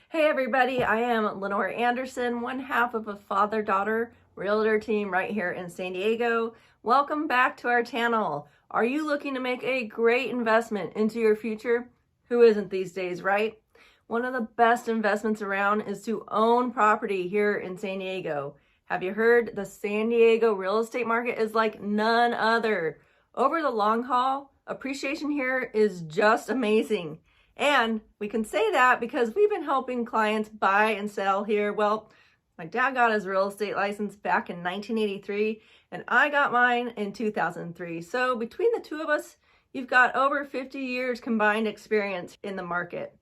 Hey everybody, I am Lynnor Anderson, one half of a father-daughter realtor team right here in San Diego. Welcome back to our channel. Are you looking to make a great investment into your future? Who isn't these days, right? One of the best investments around is to own property here in San Diego. Have you heard the San Diego real estate market is like none other? Over the long haul, appreciation here is just amazing. And we can say that because we've been helping clients buy and sell here. Well, my dad got his real estate license back in 1983, and I got mine in 2003. So between the two of us, you've got over 50 years combined experience in the market.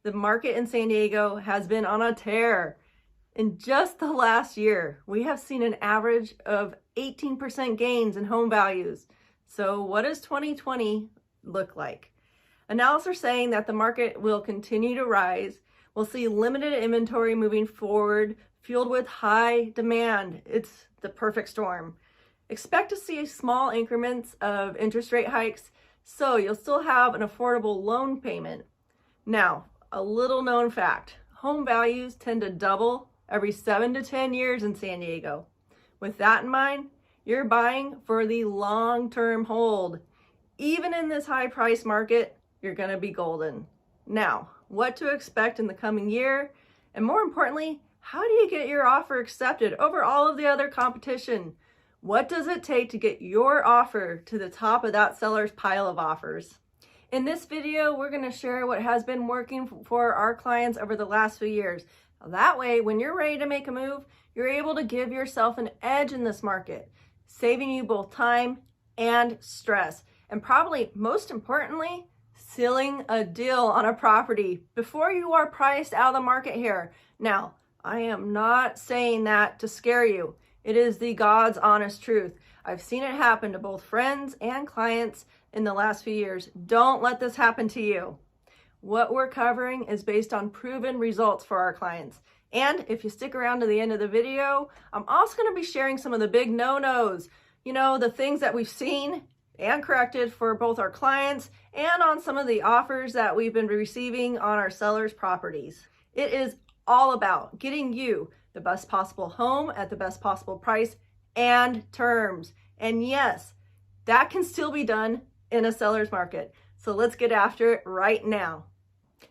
The market in San Diego has been on a tear. In just the last year, we have seen an average of 18% gains in home values. So what does 2020 look like? Analysts are saying that the market will continue to rise. We'll see limited inventory moving forward, fueled with high demand. It's the perfect storm. Expect to see small increments of interest rate hikes, so you'll still have an affordable loan payment. Now, a little known fact, home values tend to double every 7 to 10 years in San Diego. With that in mind, you're buying for the long-term hold. Even in this high price market, you're going to be golden. Now, what to expect in the coming year? And more importantly, how do you get your offer accepted over all of the other competition? What does it take to get your offer to the top of that seller's pile of offers? In this video, we're going to share what has been working for our clients over the last few years. That way, when you're ready to make a move, you're able to give yourself an edge in this market, saving you both time and stress. And probably most importantly, sealing a deal on a property before you are priced out of the market here. Now, I am not saying that to scare you. It is the God's honest truth. I've seen it happen to both friends and clients in the last few years. Don't let this happen to you. What we're covering is based on proven results for our clients. And if you stick around to the end of the video, I'm also going to be sharing some of the big no-nos. You know, the things that we've seen and corrected for both our clients and on some of the offers that we've been receiving on our sellers' properties. It is all about getting you the best possible home at the best possible price and terms. And yes, that can still be done in a seller's market. So let's get after it right now.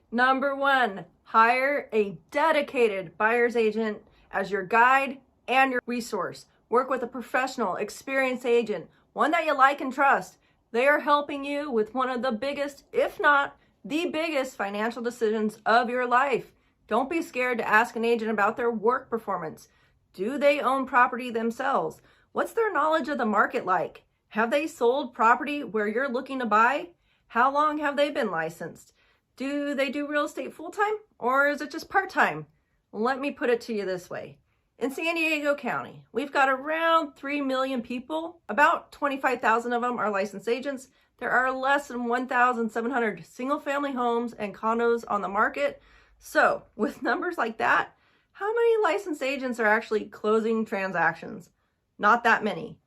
Number one, hire a dedicated buyer's agent as your guide and your resource. Work with a professional, experienced agent, one that you like and trust. They are helping you with one of the biggest, if not the biggest, financial decisions of your life. Don't be scared to ask an agent about their work performance. Do they own property themselves? What's their knowledge of the market like? Have they sold property where you're looking to buy? How long have they been licensed? Do they do real estate full-time, or is it just part-time? Let me put it to you this way. In San Diego County, we've got around 3 million people. About 25,000 of them are licensed agents. There are less than 1,700 single-family homes and condos on the market. So, with numbers like that, how many licensed agents are actually closing transactions? Not that many.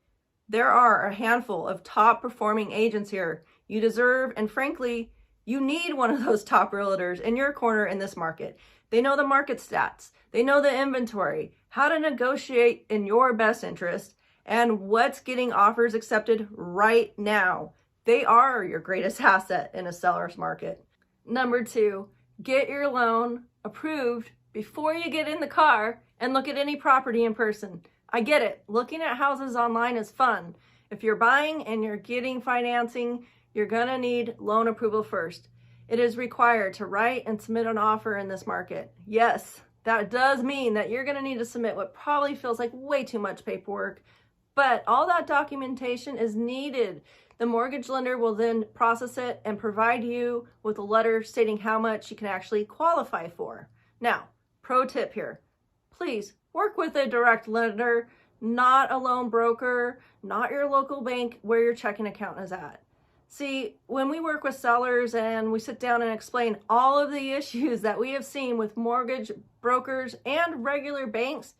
There are a handful of top-performing agents here. You deserve, and frankly, you need one of those top realtors in your corner in this market. They know the market stats. They know the inventory, how to negotiate in your best interest, and what's getting offers accepted right now. They are your greatest asset in a seller's market. Number two, get your loan approved before you get in the car and look at any property in person. I get it. Looking at houses online is fun. If you're buying and you're getting financing, you're going to need loan approval first. It is required to write and submit an offer in this market. Yes, that does mean that you're going to need to submit what probably feels like way too much paperwork, but all that documentation is needed. The mortgage lender will then process it and provide you with a letter stating how much you can actually qualify for. Now, pro tip here, please work with a direct lender, not a loan broker, not your local bank where your checking account is at. See, when we work with sellers and we sit down and explain all of the issues that we have seen with mortgage brokers and regular banks,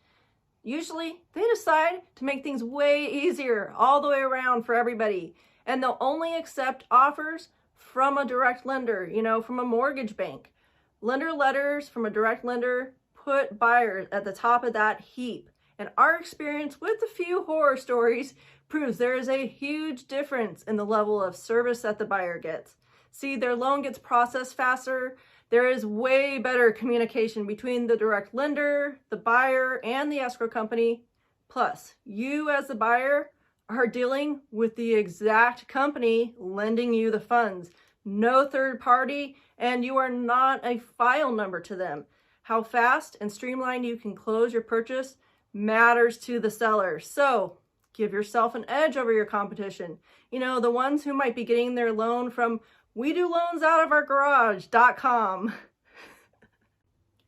usually they decide to make things way easier all the way around for everybody. And they'll only accept offers from a direct lender, from a mortgage bank. Lender letters from a direct lender put buyers at the top of that heap. And our experience with a few horror stories proves there is a huge difference in the level of service that the buyer gets. See, their loan gets processed faster. There is way better communication between the direct lender, the buyer, and the escrow company. Plus, you as the buyer are dealing with the exact company lending you the funds. No third party, and you are not a file number to them. How fast and streamlined you can close your purchase matters to the seller. So give yourself an edge over your competition. You know, the ones who might be getting their loan from WeDoLoansOutOfOurGarage.com.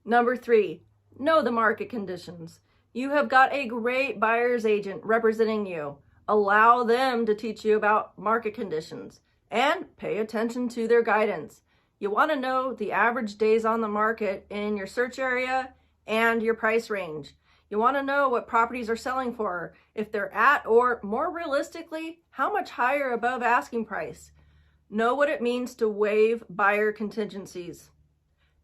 Number 3, know the market conditions. You have got a great buyer's agent representing you. Allow them to teach you about market conditions and pay attention to their guidance. You want to know the average days on the market in your search area and your price range. You want to know what properties are selling for, if they're at, or more realistically, how much higher above asking price. Know what it means to waive buyer contingencies.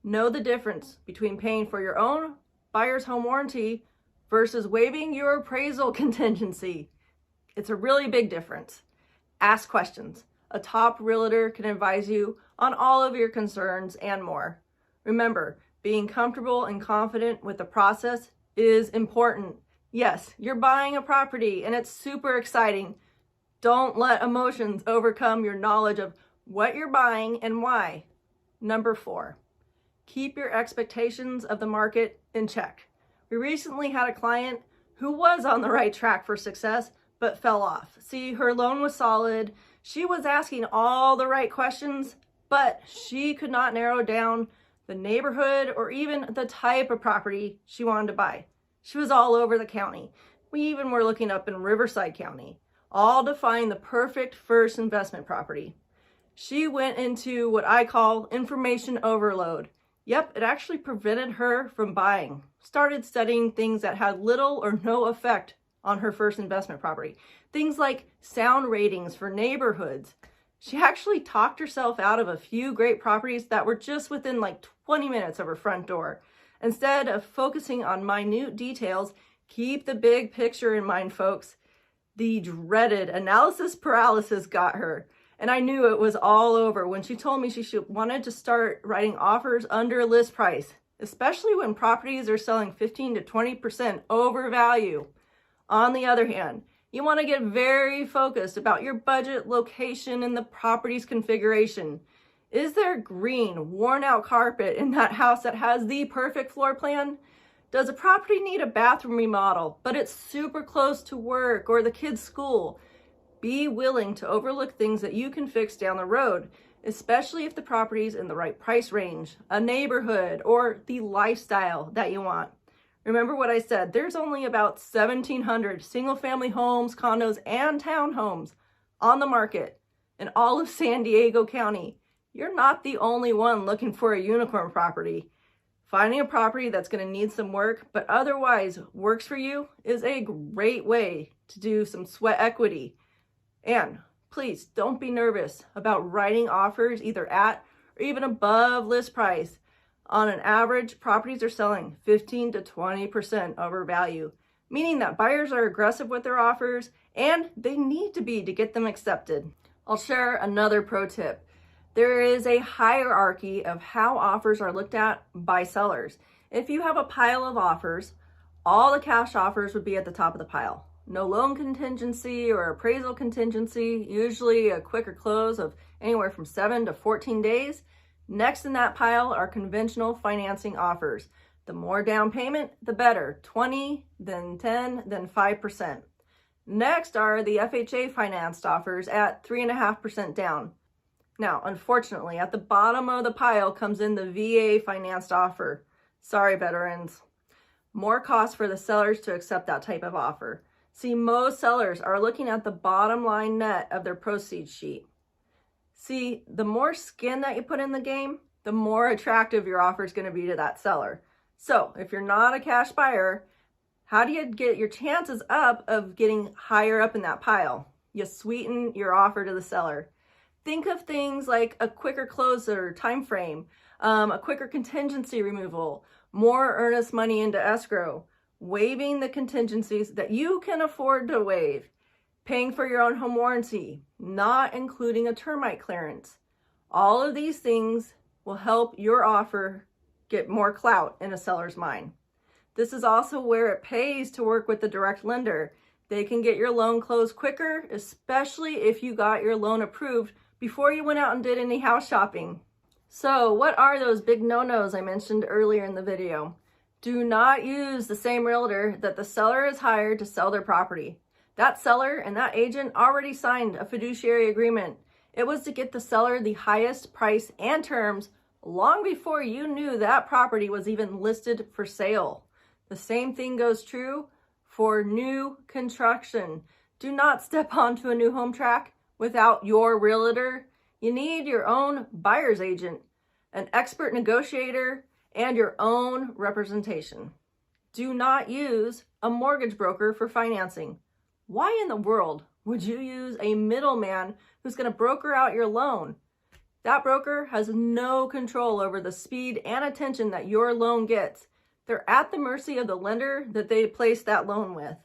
Know the difference between paying for your own buyer's home warranty versus waiving your appraisal contingency. It's a really big difference. Ask questions. A top realtor can advise you on all of your concerns and more. Remember, being comfortable and confident with the process is important. Yes, you're buying a property and it's super exciting. Don't let emotions overcome your knowledge of what you're buying and why. Number 4, keep your expectations of the market in check. We recently had a client who was on the right track for success, but fell off. See, her loan was solid. She was asking all the right questions, but she could not narrow down the neighborhood or even the type of property she wanted to buy. She was all over the county. We even were looking up in Riverside County, all to find the perfect first investment property. She went into what I call information overload. Yep, it actually prevented her from buying. Started studying things that had little or no effect on her first investment property. Things like sound ratings for neighborhoods. She actually talked herself out of a few great properties that were just within like 20 minutes of her front door. Instead of focusing on minute details, keep the big picture in mind, folks. The dreaded analysis paralysis got her. And I knew it was all over when she told me she wanted to start writing offers under list price, especially when properties are selling 15 to 20% over value. On the other hand, you want to get very focused about your budget, location, and the property's configuration. Is there green, worn-out carpet in that house that has the perfect floor plan? Does a property need a bathroom remodel, but it's super close to work or the kids' school? Be willing to overlook things that you can fix down the road, especially if the property's in the right price range, a neighborhood, or the lifestyle that you want. Remember what I said, there's only about 1,700 single-family homes, condos, and townhomes on the market in all of San Diego County. You're not the only one looking for a unicorn property. Finding a property that's going to need some work, but otherwise works for you is a great way to do some sweat equity. And please don't be nervous about writing offers either at or even above list price. On an average, properties are selling 15 to 20% over value, meaning that buyers are aggressive with their offers and they need to be to get them accepted. I'll share another pro tip. There is a hierarchy of how offers are looked at by sellers. If you have a pile of offers, all the cash offers would be at the top of the pile. No loan contingency or appraisal contingency, usually a quicker close of anywhere from 7 to 14 days. Next in that pile are conventional financing offers. The more down payment, the better. 20, then 10, then 5%. Next are the FHA financed offers at 3.5% down. Now, unfortunately, at the bottom of the pile comes in the VA financed offer. Sorry, veterans. More cost for the sellers to accept that type of offer. See, most sellers are looking at the bottom line net of their proceeds sheet. See, the more skin that you put in the game, the more attractive your offer is going to be to that seller. So if you're not a cash buyer, how do you get your chances up of getting higher up in that pile? You sweeten your offer to the seller. Think of things like a quicker close or time frame, a quicker contingency removal, more earnest money into escrow, waiving the contingencies that you can afford to waive, paying for your own home warranty, not including a termite clearance. All of these things will help your offer get more clout in a seller's mind. This is also where it pays to work with the direct lender. They can get your loan closed quicker, especially if you got your loan approved before you went out and did any house shopping. So what are those big no-nos I mentioned earlier in the video? Do not use the same realtor that the seller has hired to sell their property. That seller and that agent already signed a fiduciary agreement. It was to get the seller the highest price and terms long before you knew that property was even listed for sale. The same thing goes true for new construction. Do not step onto a new home track without your realtor. You need your own buyer's agent, an expert negotiator, and your own representation. Do not use a mortgage broker for financing. Why in the world would you use a middleman who's going to broker out your loan? That broker has no control over the speed and attention that your loan gets. They're at the mercy of the lender that they placed that loan with.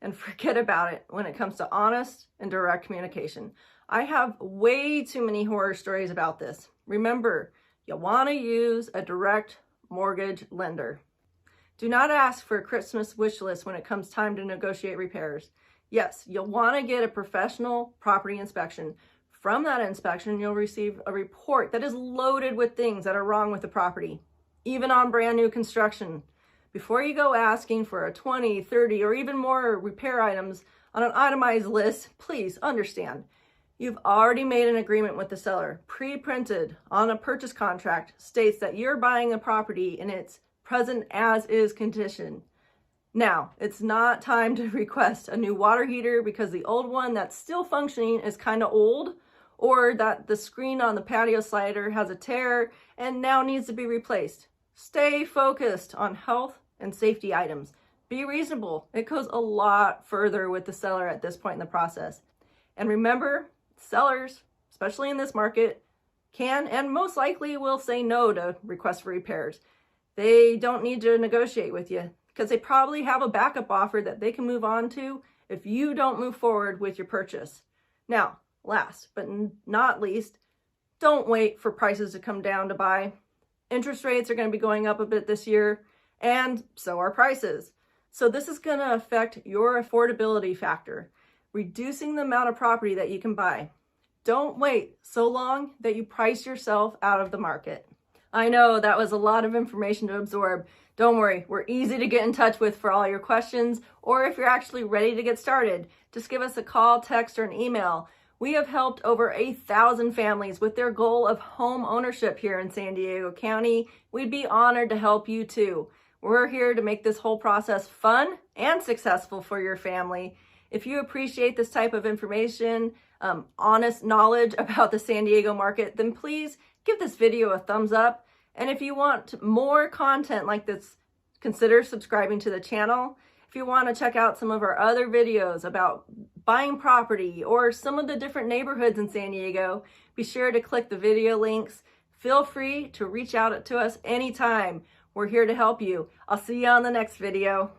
And forget about it when it comes to honest and direct communication. I have way too many horror stories about this. Remember, you want to use a direct mortgage lender. Do not ask for a Christmas wish list when it comes time to negotiate repairs. Yes, you'll want to get a professional property inspection. From that inspection, you'll receive a report that is loaded with things that are wrong with the property, even on brand new construction. Before you go asking for a 20, 30, or even more repair items on an itemized list, please understand, you've already made an agreement with the seller. Pre-printed on a purchase contract states that you're buying a property in its present as-is condition. Now, it's not time to request a new water heater because the old one that's still functioning is kind of old, or that the screen on the patio slider has a tear and now needs to be replaced. Stay focused on health and safety items. Be reasonable. It goes a lot further with the seller at this point in the process. And remember, sellers, especially in this market, can and most likely will say no to requests for repairs. They don't need to negotiate with you because they probably have a backup offer that they can move on to if you don't move forward with your purchase. Now, last but not least, don't wait for prices to come down to buy. Interest rates are going to be going up a bit this year, and so are prices. So this is going to affect your affordability factor, reducing the amount of property that you can buy. Don't wait so long that you price yourself out of the market. I know that was a lot of information to absorb. Don't worry, we're easy to get in touch with for all your questions, or if you're actually ready to get started, just give us a call, text, or an email. We have helped over 1,000 families with their goal of home ownership here in San Diego County. We'd be honored to help you too. We're here to make this whole process fun and successful for your family. If you appreciate this type of information, honest knowledge about the San Diego market, then please give this video a thumbs up. And if you want more content like this, consider subscribing to the channel. If you want to check out some of our other videos about buying property or some of the different neighborhoods in San Diego, be sure to click the video links. Feel free to reach out to us anytime. We're here to help you. I'll see you on the next video.